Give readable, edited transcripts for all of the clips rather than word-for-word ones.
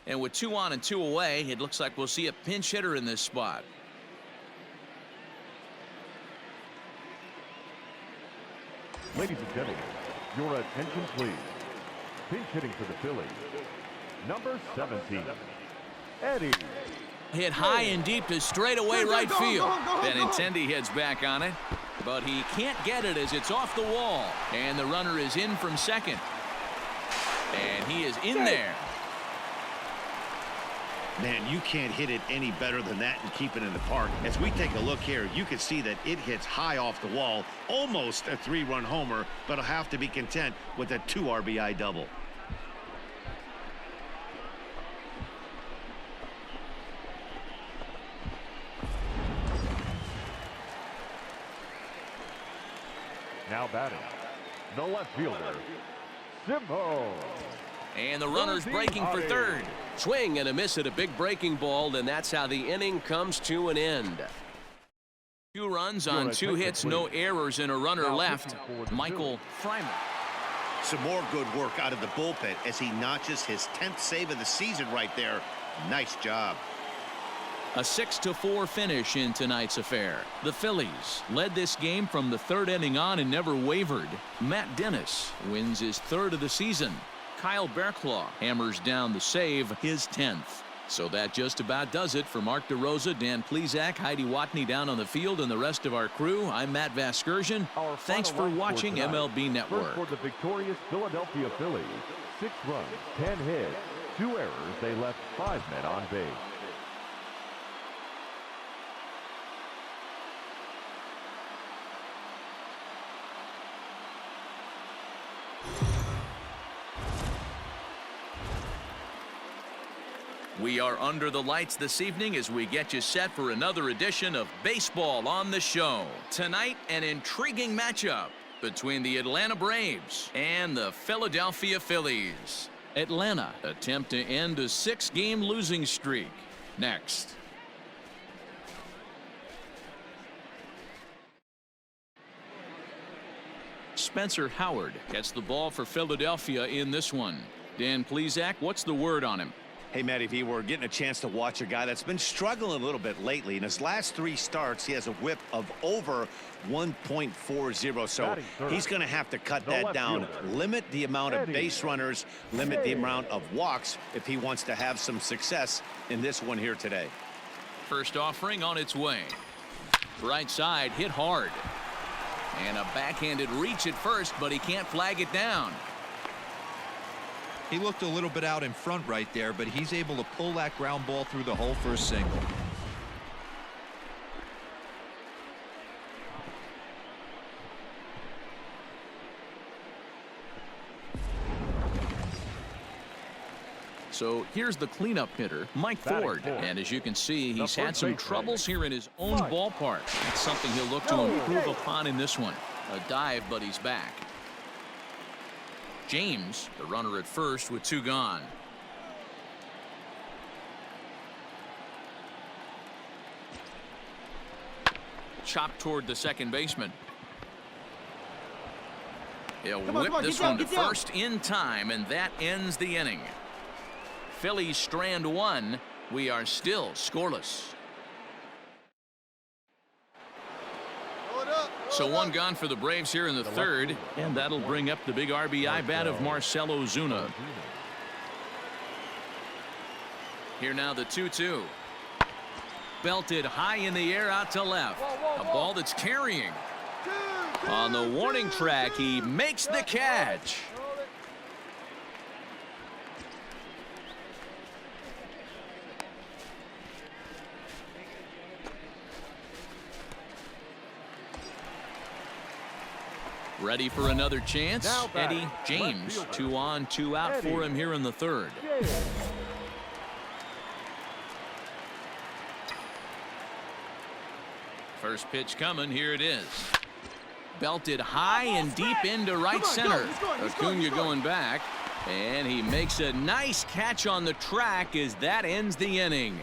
And with 2 on and 2 away, it looks like we'll see a pinch hitter in this spot. Ladies and gentlemen, your attention please. Pinch hitting for the Phillies, number 17, Eddie. Hit high and deep to straightaway right field. Benintendi heads back on it, but he can't get it as it's off the wall. And the runner is in from second. And he is in there. Man, you can't hit it any better than that and keep it in the park. As we take a look here, you can see that it hits high off the wall, almost a 3-run homer, but will have to be content with a 2 RBI double. Now batting, the left fielder, Simmo. And the runner's breaking for third. Swing and a miss at a big breaking ball, and that's how the inning comes to an end. 2 runs on 2 hits, no errors, and a runner left. Michael Fryman. Some more good work out of the bullpen as he notches his 10th save of the season right there. Nice job. A 6-4 finish in tonight's affair. The Phillies led this game from the 3rd inning on and never wavered. Matt Dennis wins his 3rd of the season. Kyle Barraclough hammers down the save, his 10th. So that just about does it for Mark DeRosa, Dan Plesac, Heidi Watney down on the field, and the rest of our crew. I'm Matt Vasgersian. Thanks for watching MLB Network. First for the victorious Philadelphia Phillies, 6 runs, 10 hits, 2 errors. They left 5 men on base. We are under the lights this evening as we get you set for another edition of Baseball on the Show. Tonight, an intriguing matchup between the Atlanta Braves and the Philadelphia Phillies. Atlanta attempt to end a 6-game losing streak. Next. Spencer Howard gets the ball for Philadelphia in this one. Dan Plesac, what's the word on him? Hey, Matty V, we're getting a chance to watch a guy that's been struggling a little bit lately. In his last 3 starts, he has a whip of over 1.40. So he's going to have to cut that down, limit the amount of base runners, limit the amount of walks if he wants to have some success in this one here today. First offering on its way. Right side hit hard. And a backhanded reach at first, but he can't flag it down. He looked a little bit out in front right there, but he's able to pull that ground ball through the hole for a single. So here's the cleanup hitter, Mike Ford. And as you can see, he's had some troubles here in his own ballpark. That's something he'll look to improve upon in this one. A dive, but he's back. James, the runner at first with 2 gone. Chopped toward the second baseman. He'll whip this one to first in time, and that ends the inning. Phillies strand 1. We are still scoreless. So 1 gone for the Braves here in the 3rd, and that'll bring up the big RBI bat of Marcell Ozuna. Here now the 2-2. Belted high in the air out to left. A ball that's carrying. On the warning track, he makes the catch. Ready for another chance. Eddie James, 2 on, 2 out for him here in the 3rd. First pitch coming. Here it is. Belted high and deep into right center. Acuna going back, and he makes a nice catch on the track as that ends the inning.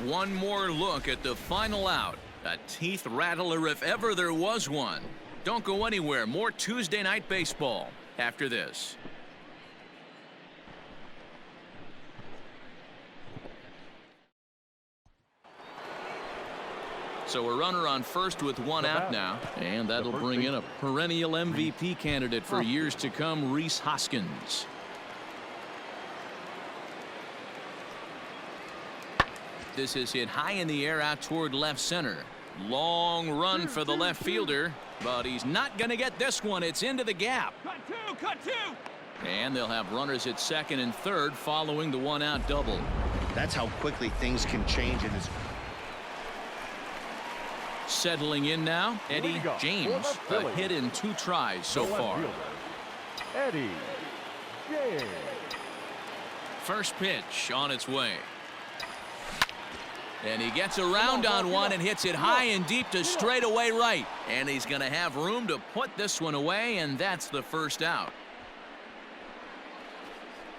One more look at the final out. A teeth rattler if ever there was one. Don't go anywhere. More Tuesday Night Baseball after this. So a runner on first with one out now, and that'll bring in a perennial MVP candidate for years to come, Rhys Hoskins. This is hit high in the air out toward left center. Long run for the left fielder, but he's not going to get this one. It's into the gap. Cut two. And they'll have runners at second and third following the one-out double. That's how quickly things can change in this. Settling in now, Eddie James, a hit in 2 tries so far. Eddie James. First pitch on its way. And he gets around on one and hits it high and deep to straightaway right. And he's going to have room to put this one away, and that's the first out.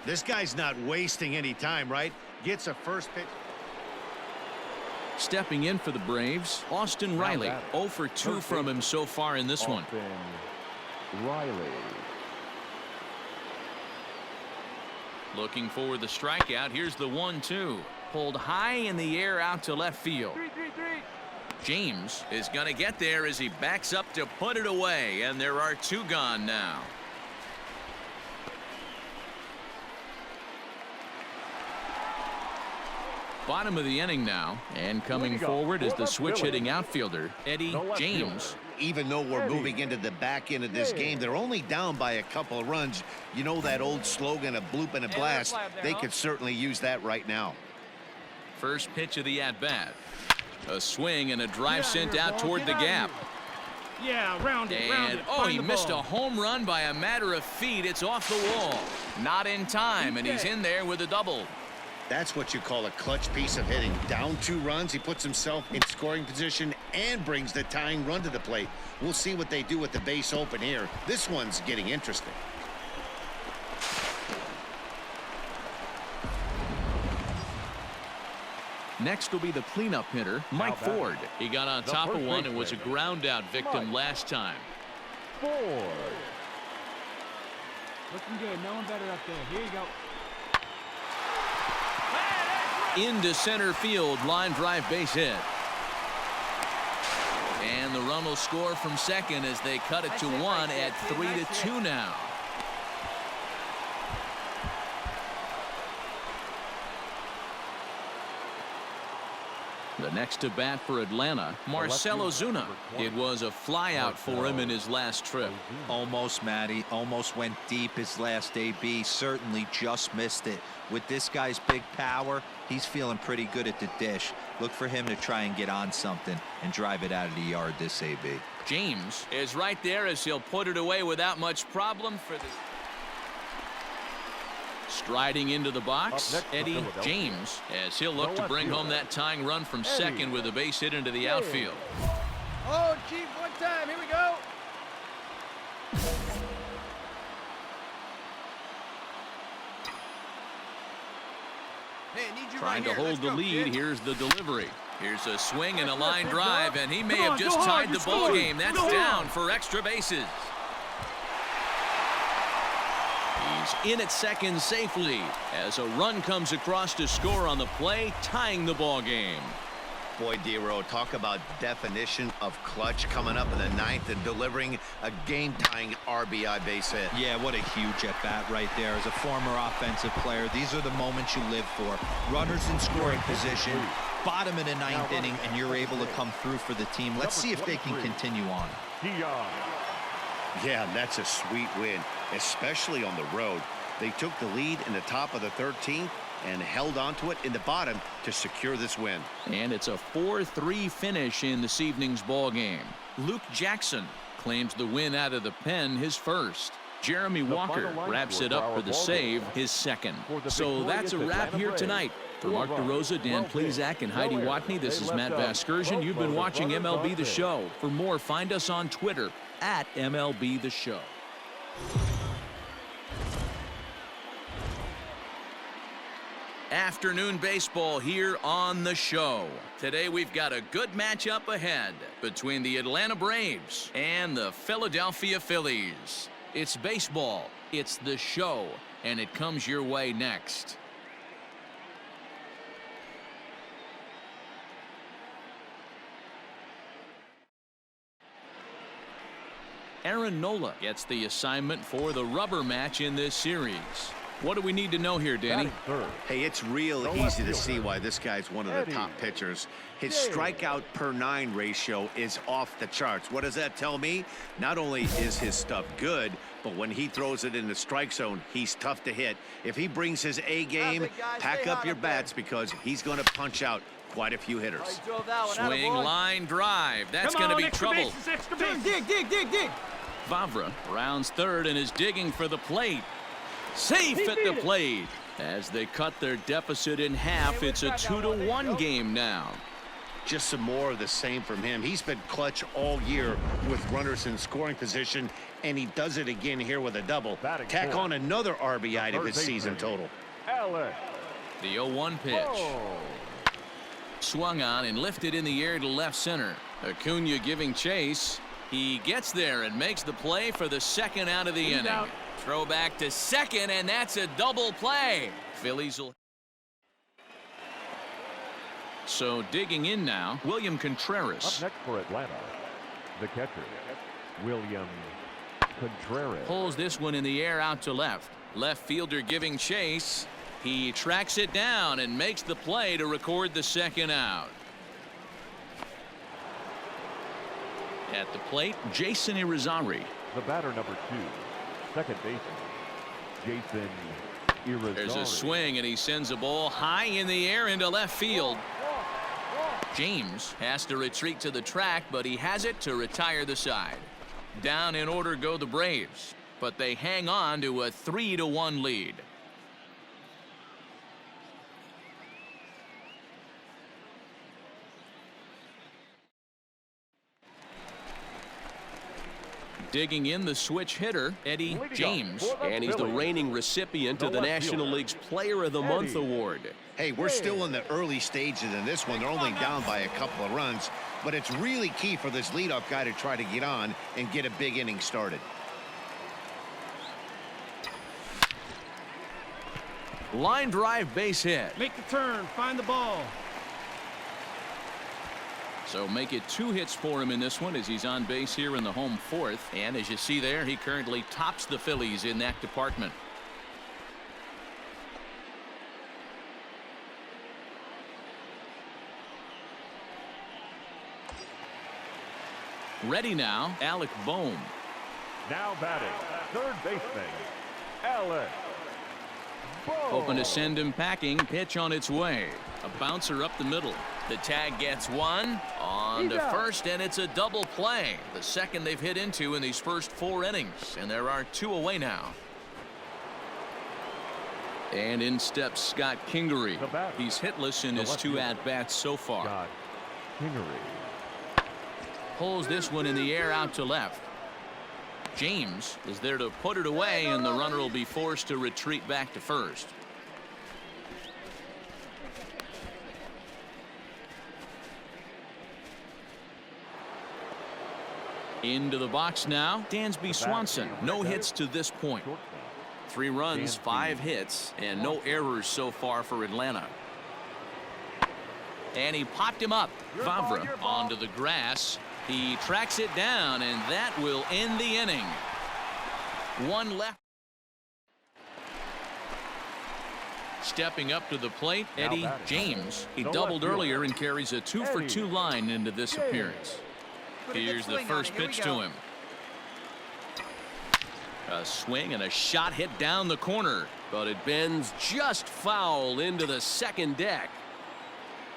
This guy's not wasting any time, right? Gets a first pitch. Stepping in for the Braves, Austin Riley. 0 for 2 from him so far in this one. Riley. Looking for the strikeout. Here's the 1-2. Pulled high in the air out to left field. James is going to get there as he backs up to put it away, and there are 2 gone now. Bottom of the inning now, and coming forward is the switch-hitting outfielder, Eddie James. Even though we're moving into the back end of this game, they're only down by a couple of runs. You know that old slogan, a bloop and a blast. They could certainly use that right now. First pitch of the at-bat. A swing and a drive sent out toward the gap. Yeah, round it. And, oh, he missed a home run by a matter of feet. It's off the wall. Not in time, and he's in there with a double. That's what you call a clutch piece of hitting. Down 2 runs, he puts himself in scoring position and brings the tying run to the plate. We'll see what they do with the base open here. This one's getting interesting. Next will be the cleanup hitter, Mike Ford. He got on top of one and was a ground out victim last time. Ford. Looking good. No one better up there. Here you go. Into center field, line drive base hit. And the run will score from second as they cut it to 1 at 3-2 now. The next to bat for Atlanta, Marcell Ozuna. It was a flyout for him in his last trip. Almost, Matty. Almost went deep his last AB. Certainly just missed it. With this guy's big power, he's feeling pretty good at the dish. Look for him to try and get on something and drive it out of the yard this AB. James is right there as he'll put it away without much problem for the... Striding into the box, Eddie James, as he'll look to bring home that tying run from second with a base hit into the outfield. Oh, Chief, one time. Here we go. Hey, need you Trying right to here. hold the Let's go, lead. kid. Here's the delivery. Here's a swing and a line drive, and he may Come have on, just go hard, tied the you ball scored. game. That's Go down hard. for extra bases. He's in at second safely as a run comes across to score on the play, tying the ball game. Boy, Dero, talk about definition of clutch coming up in the 9th and delivering a game-tying RBI base hit. Yeah, what a huge at-bat right there. As a former offensive player, these are the moments you live for. Runners in scoring position, bottom of the 9th inning, and you're able to come through for the team. Let's see if they can continue on. Yeah, that's a sweet win, especially on the road. They took the lead in the top of the 13th and held on to it in the bottom to secure this win. And it's a 4-3 finish in this evening's ball game. Luke Jackson claims the win out of the pen, his first. Jeremy Walker wraps it up for the save, his second. So that's a wrap here tonight. For Mark DeRosa, Dan Plesac, and Heidi Watney, this is Matt Vasgersian. You've been watching MLB The Show. For more, find us on Twitter at MLB The Show. Afternoon baseball here on The Show. Today we've got a good matchup ahead between the Atlanta Braves and the Philadelphia Phillies. It's baseball, it's The Show, and it comes your way next. Aaron Nola gets the assignment for the rubber match in this series. What do we need to know here, Danny? Hey, it's real easy to see why this guy's one of the top pitchers. His strikeout per 9 ratio is off the charts. What does that tell me? Not only is his stuff good, but when he throws it in the strike zone, he's tough to hit. If he brings his A game, pack up your bats because he's going to punch out quite a few hitters. Swing, line, drive. That's going to be trouble. Dig. Vavra rounds third and is digging for the plate. Safe at the plate. As they cut their deficit in half, it's a 2-1 game now. Just some more of the same from him. He's been clutch all year with runners in scoring position, and he does it again here with a double. Tack on another RBI to his season total. The 0-1 pitch. Swung on and lifted in the air to left center. Acuna giving chase. He gets there and makes the play for the second out of the inning. Throw back to second, and that's a double play. Phillies will. So digging in now, William Contreras. Up next for Atlanta, the catcher, William Contreras. Pulls this one in the air out to left. Left fielder giving chase. He tracks it down and makes the play to record the second out. At the plate, Jason Irizarry. The batter number 2. Second baseman, Jason Irizarry. There's a swing, and he sends a ball high in the air into left field. James has to retreat to the track, but he has it to retire the side. Down in order go the Braves, but they hang on to a 3-1 lead. Digging in the switch hitter, Eddie James. And he's the reigning recipient of the National League's Player of the Month award. Hey, we're still in the early stages in this one. They're only down by a couple of runs, but it's really key for this leadoff guy to try to get on and get a big inning started. Line drive, base hit. Make the turn. Find the ball. So make it 2 hits for him in this one as he's on base here in the home 4th. And as you see there, he currently tops the Phillies in that department. Ready now, Alec Bohm. Now batting, third baseman, Alec Bohm. Hoping to send him packing. Pitch on its way. A bouncer up the middle. The tag gets one on to first, and it's a double play. The second they've hit into in these first 4 innings, and there are 2 away now. And in steps Scott Kingery. He's hitless in his 2 at-bats so far. Scott Kingery. Pulls this one in the air out to left. James is there to put it away, and the runner will be forced to retreat back to first. Into the box now, Dansby Swanson. No hits to this point. 3 runs, 5 hits, and no errors so far for Atlanta. And he popped him up. Vavra onto the grass. He tracks it down, and that will end the inning. 1 left. Stepping up to the plate, Eddie James. He doubled earlier and carries a 2-for-2 line into this appearance. Here's the first pitch to him. A swing and a shot hit down the corner, but it bends just foul into the second deck.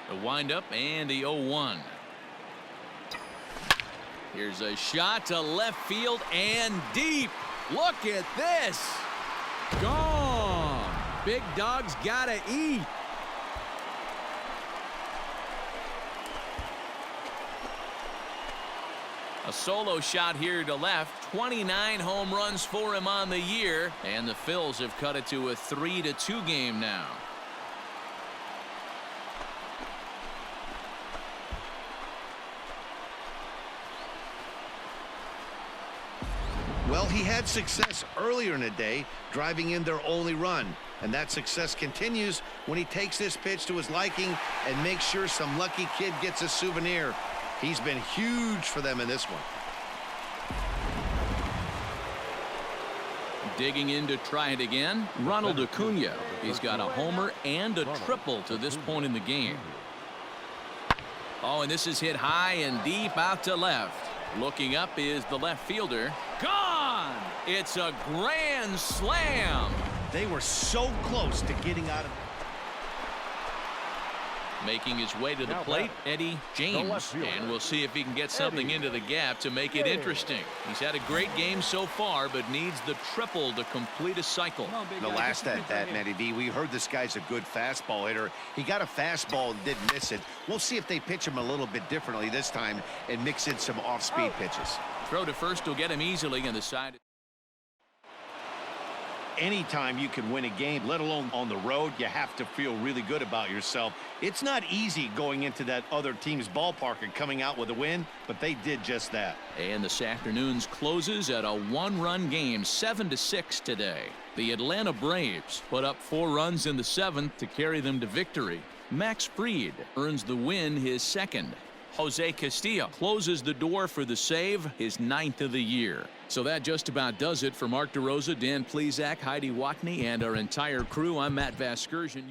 The windup and the 0-1. Here's a shot to left field and deep. Look at this. Gone. Big dog's gotta eat. A solo shot here to left. 29 home runs for him on the year, and the Phils have cut it to a 3-2 game now. Well, he had success earlier in the day, driving in their only run, and that success continues when he takes this pitch to his liking and makes sure some lucky kid gets a souvenir. He's been huge for them in this one. Digging in to try it again, Ronald Acuna. He's got a homer and a triple to this point in the game. Oh, and this is hit high and deep out to left. Looking up is the left fielder. Gone! It's a grand slam. They were so close to getting out of. Making his way to the plate, Eddie James, and we'll see if he can get something into the gap to make it interesting. He's had a great game so far, but needs the triple to complete a cycle. The last at that, Matty D, we heard this guy's a good fastball hitter. He got a fastball and didn't miss it. We'll see if they pitch him a little bit differently this time and mix in some off-speed pitches. Throw to first will get him easily on the side. Anytime you can win a game, let alone on the road, you have to feel really good about yourself. It's not easy going into that other team's ballpark and coming out with a win, but they did just that. And this afternoon's closes at a one-run game, 7-6 today. The Atlanta Braves put up 4 runs in the 7th to carry them to victory. Max Fried earns the win, his second. Jose Castillo closes the door for the save, his 9th of the year. So that just about does it for Mark DeRosa, Dan Plesac, Heidi Watney, and our entire crew. I'm Matt Vasgersian.